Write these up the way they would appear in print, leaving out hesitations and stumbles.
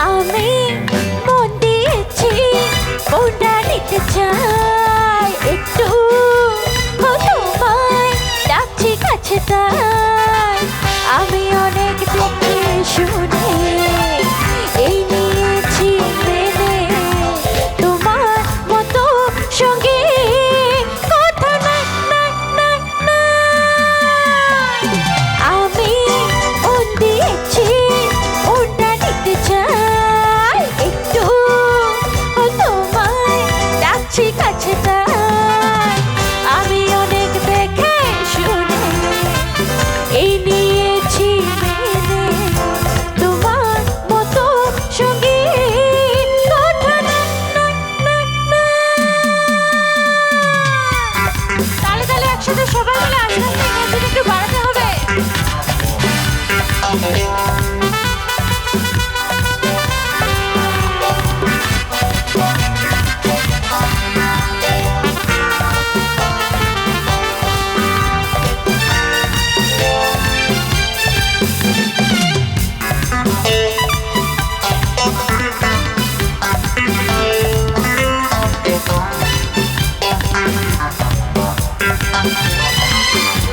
আমি মন দিয়েছি, মনটা নিতে চাই একটু, তোমায় ডাকছি কাছে তাই। আমি অনেক দেখে শুনে এই নিয়েছি মেনে, তোমার মতো সঙ্গে কথা নাই নাই নাই নাই। আমি মন দিয়েছি, মনটা নিতে চাই একটু, তোমায় ডাকছি কাছে তাই। আমি অনেক দেখে শুনে এই নিয়েছি মেনে, তোমার মতো সঙ্গী কথা নাই নাই নাই নাই। তালে তালে একসাথে সবাই মিলে আস্তে আস্তে এনার্জিটা একটু বাড়াতে হবে।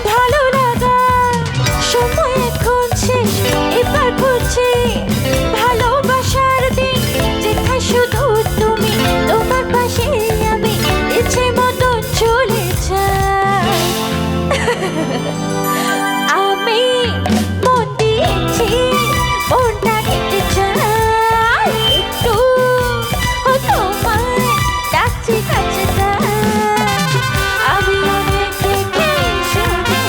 ভালো লাগা সময় এখন শেষ, এবার বুঝি ভালোবাসার দিন যেখানে শুধু তুমি, তোমার পাশে আমি ইচ্ছে মতো চলে যাই। আমি মন দিয়েছি, মনটা নিতে চাই একটু, তোমায় ডাকছি কাছে তাই। আমি অনেক দেখে শুনে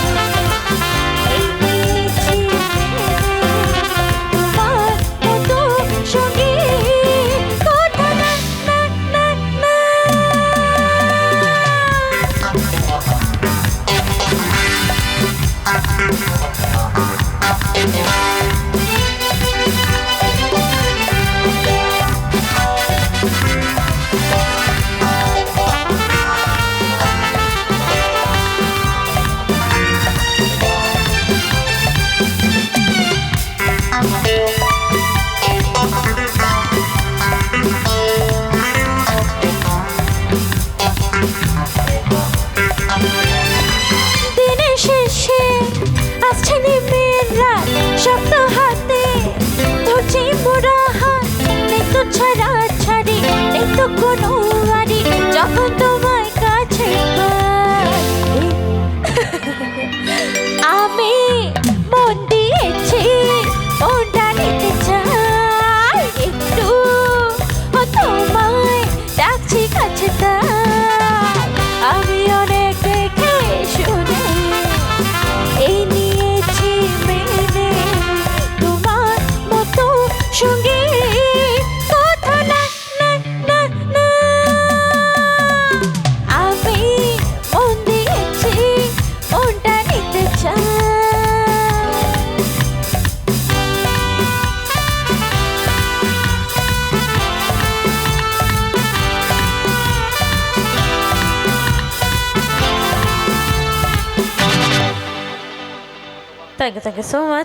এই নিয়েছি মেনে, তোমার মতো সঙ্গী কথা নাই নাই নাই দিনের শেষে আসছে নেমের রাত, শক্ত হাতে ধরছি মোরা হাত, নেই তো ছাড়া ছাড়ি, নেই তো কোনো আড়ি, যখন তোমায় কাছে পাই। আমি মন দিয়েছি, মনটা নিতে চাই একটু, তোমায় ডাকছি কাছে তাই। আমি অনেক দেখে শুনে এই নিয়েছি মেনে, তোমার মতো সঙ্গী কথা নাই নাই নাই নাই। আমি মন দিয়েছি, মনটা নিতে চাই। Thank you so much.